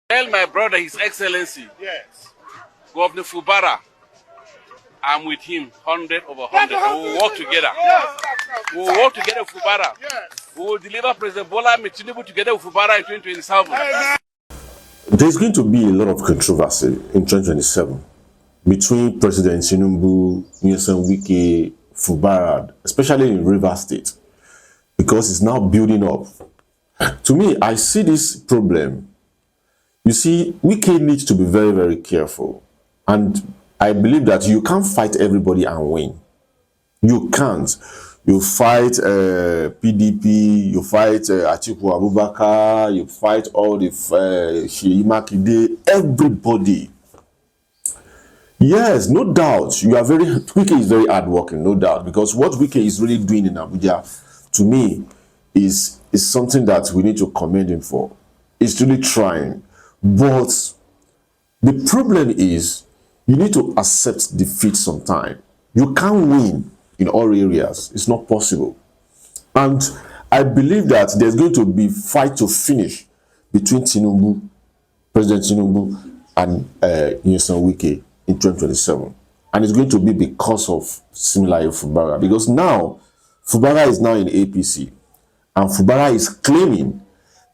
Tell my brother, His Excellency, Yes. Governor Fubara, I'm with him, 100 over 100. We will work together. Yes. We will work together with Fubara. Yes. We will deliver President Bola Tinubu together with Fubara in 2027. There's going to be a lot of controversy in 2027 between President Tinubu, Wike, Fubara, especially in Rivers State, because it's now building up. To me, I see this problem. You see, Wike needs to be very, very careful. And I believe that you can't fight everybody and win. You can't. You fight PDP, you fight Atiku Abubakar, you fight all the Sheyi Makinde, everybody. Yes, no doubt. Wike is very hardworking, no doubt. Because what Wike is really doing in Abuja, to me, is something that we need to commend him for. He's really trying. But the problem is, you need to accept defeat sometime. You can't win in all areas. It's not possible. And I believe that there's going to be fight to finish between President Tinubu and Wike in 2027. And it's going to be because of similar Fubara. Because now, Fubara is now in APC. And Fubara is claiming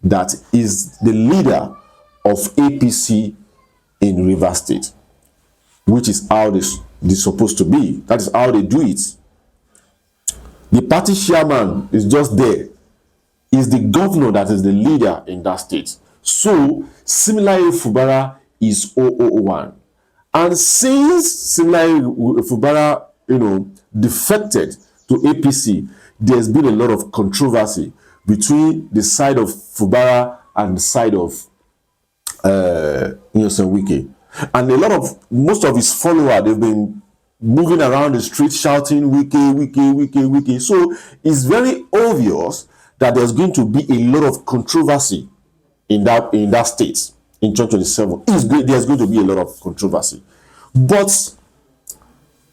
that is the leader of APC in Rivers State, which is how they're supposed to be. That is how they do it. The party chairman is just there. Is the governor that is the leader in that state. So, similarly, Fubara is 001. And since similarly Fubara, defected to APC, there's been a lot of controversy between the side of Fubara and the side of Wike. And most of his followers, they've been moving around the street shouting Wike. So it's very obvious that there's going to be a lot of controversy in that state in 2027. There's going to be a lot of controversy. But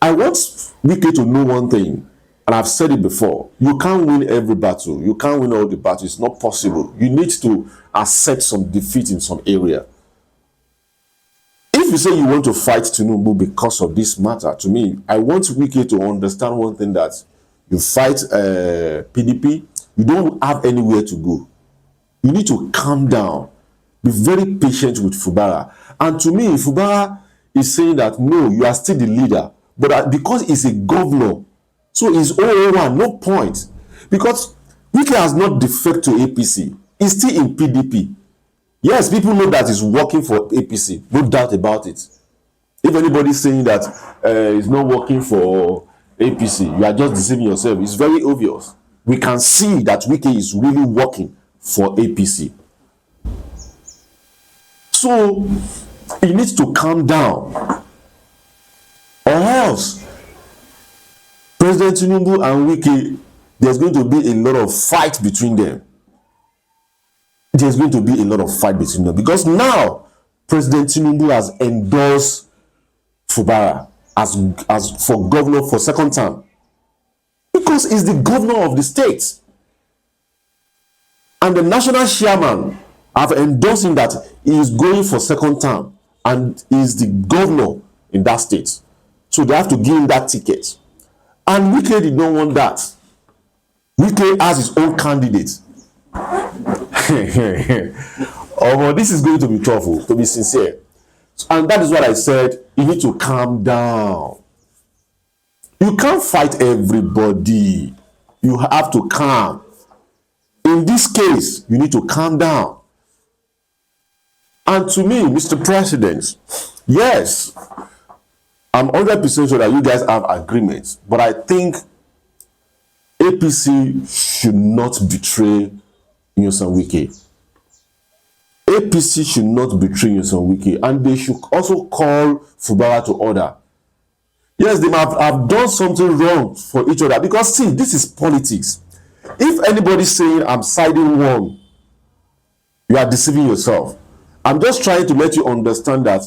I want Wike to know one thing, and I've said it before. You can't win every battle. You can't win all the battles. It's not possible. You need to accept some defeat in some area. If you say you want to fight Tinubu because of this matter, to me, I want Wike to understand one thing, that you fight PDP, you don't have anywhere to go. You need to calm down. Be very patient with Fubara. And to me, Fubara is saying that, no, you are still the leader. But because he's a governor, so he's 001, no point. Because Wike has not defected to APC. He's still in PDP. Yes, people know that he's working for APC. No doubt about it. If anybody's saying that he's not working for APC, you are just deceiving yourself. It's very obvious. We can see that Wike is really working for APC. So, he needs to calm down. Or else, President Tinubu and Wike, there's going to be a lot of fight between them. There's going to be a lot of fight between them. Because now, President Tinubu has endorsed Fubara as for governor for second term. Because he's the governor of the state. And the national chairman have endorsed him that he is going for second term. And is the governor in that state. So they have to give him that ticket. And Wike did not want that. Wike has his own candidate. Oh, this is going to be tough, to be sincere. And that is what I said. You need to calm down. You can't fight everybody. You have to calm. In this case, you need to calm down. And to me, Mr. President, yes, I'm 100% sure that you guys have agreements, but I think APC should not betray Wike. APC should not betray Wike, and they should also call Fubara to order. Yes, they might have done something wrong for each other, because see, this is politics. If anybody's saying I'm siding one, you are deceiving yourself. I'm just trying to let you understand that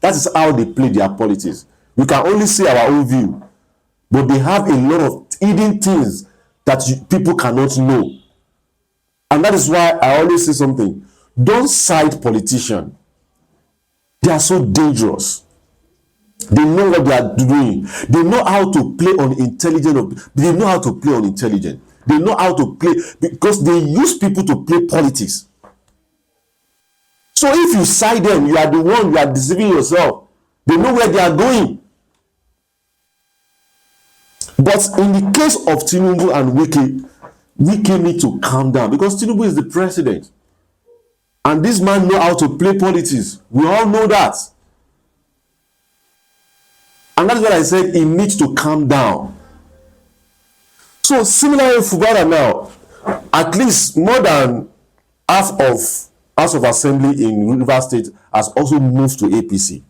that is how they play their politics. We can only see our own view, but they have a lot of hidden things that people cannot know. And that is why I always say something. Don't side politician. They are so dangerous. They know what they are doing. They know how to play on intelligence. They know how to play on intelligence. They know how to play because they use people to play politics. So if you side them, you are the one, you are deceiving yourself. They know where they are going. But in the case of Tinubu and Wike need to calm down because Tinubu is the president. And this man know how to play politics. We all know that. And that's what I said, he needs to calm down. So similarly, Fubara now, at least more than half of House of Assembly in Rivers State has also moved to APC.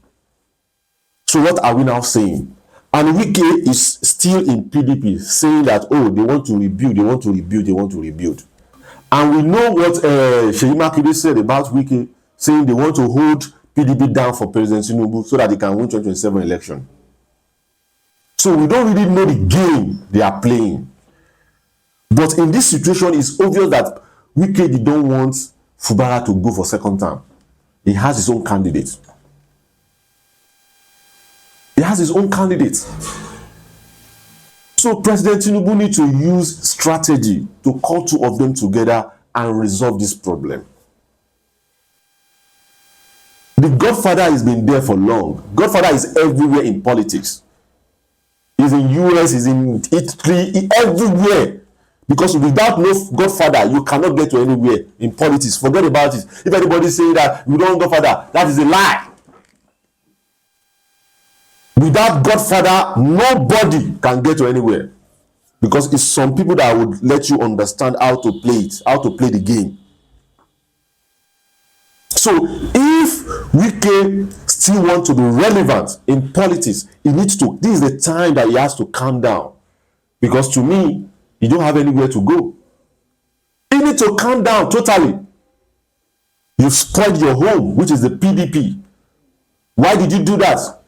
So what are we now saying? And Wike is still in PDP, saying that, oh, they want to rebuild, they want to rebuild, they want to rebuild. And we know what Seyi Makinde said about Wike, saying they want to hold PDP down for President Tinubu so that they can win 2027 election. So we don't really know the game they are playing. But in this situation, it's obvious that Wike did not want Fubara to go for second term. He has his own candidate. He has his own candidate. So President Tinubu needs to use strategy to call two of them together and resolve this problem. The godfather has been there for long. Godfather is everywhere in politics. He's in US, he's in Italy, everywhere. Because without no godfather, you cannot get to anywhere in politics. Forget about it. If anybody say that you don't want godfather, that is a lie. Without godfather, nobody can get to anywhere. Because it's some people that would let you understand how to play it, how to play the game. So if Wike still wants to be relevant in politics, he needs to, this is the time that he has to calm down. Because to me, you don't have anywhere to go. You need to calm down totally. You've spoiled your home, which is the PDP. Why did you do that?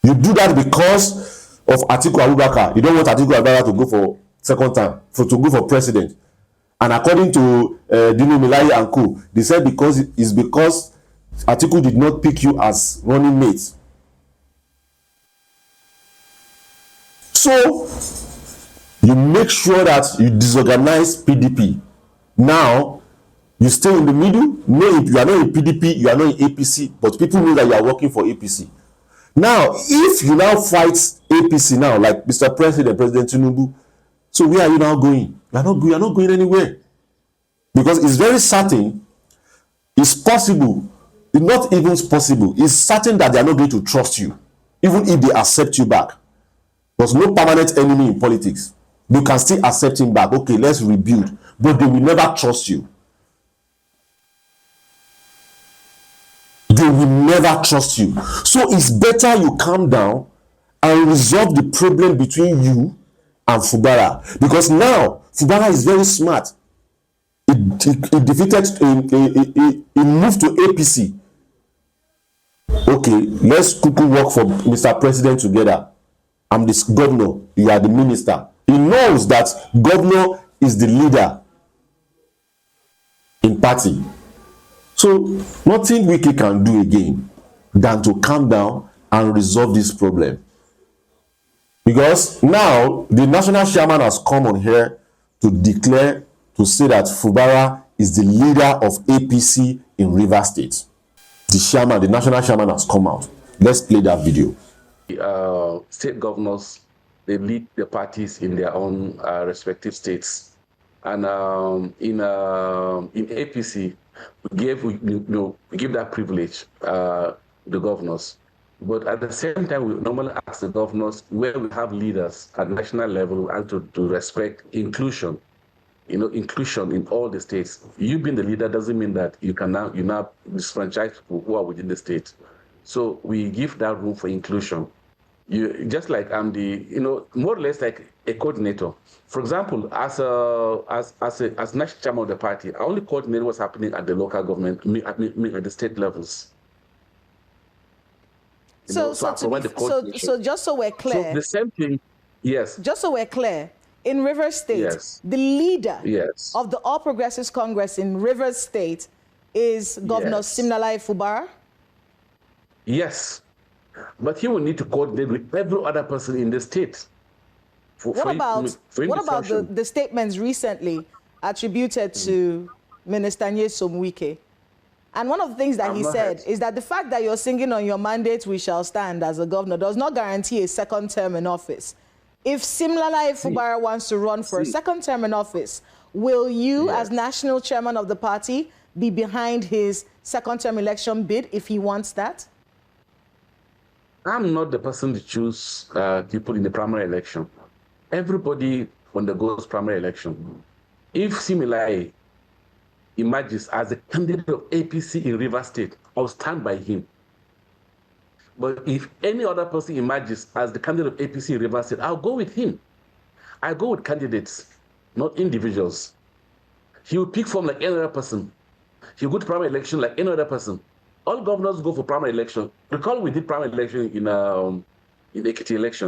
You do that because of Atiku Abubakar. You don't want Atiku Abubakar to go for second term, to go for president. And according to Dino Melaye and co, they said because Atiku did not pick you as running mate. So you make sure that you disorganize PDP. Now you stay in the middle. No, you are not in PDP, you are not in APC, but people know that you are working for APC. Now, if you now fight APC now, like Mr. President, President Tinubu, so where are you now going? You are not going anywhere. Because it's very certain, it's possible, it's not even possible, it's certain that they are not going to trust you, even if they accept you back. There's no permanent enemy in politics. You can still accept him back. Okay, let's rebuild. But they will never trust you. They will never trust you. So it's better you calm down and resolve the problem between you and Fubara. Because now, Fubara is very smart. He defeated, he moved to APC. Okay, let's quickly work for Mr. President together. I'm the governor, you are the minister. He knows that governor is the leader in party. So nothing Wike can do again than to calm down and resolve this problem. Because now the national chairman has come on here to declare, to say that Fubara is the leader of APC in Rivers State. The chairman, the national chairman has come out. Let's play that video. State governors, they lead the parties in their own respective states. And in APC, we give that privilege the governors. But at the same time, we normally ask the governors where we have leaders at national level and to respect inclusion. Inclusion in all the states. You being the leader doesn't mean that you now disfranchise people who are within the state. So we give that room for inclusion. You just like I'm the, more or less like a coordinator. For example, as national chairman of the party, I only coordinate what's happening at the local government, at the state levels. So just so we're clear. So the same thing, yes. Just so we're clear, in Rivers State, yes, the leader yes, of the All Progressives Congress in Rivers State is Governor yes, Siminalayi Fubara? Yes, but he will need to coordinate with every other person in the state. What about the statements recently attributed to Minister Nyesom Wike? And one of the things that he said is that the fact that you're singing on your mandate, we shall stand as a governor, does not guarantee a second term in office. If Simlala Fubara wants to run for a second term in office, will you, as national chairman of the party, be behind his second term election bid if he wants that? I'm not the person to choose people in the primary election. Everybody undergoes primary election. If Similai emerges as a candidate of APC in Rivers State, I'll stand by him. But if any other person emerges as the candidate of APC in Rivers State, I'll go with him. I go with candidates, not individuals. He will pick from like any other person. He will go to primary election like any other person. All governors go for primary election. Recall we did primary election in the Ekiti election.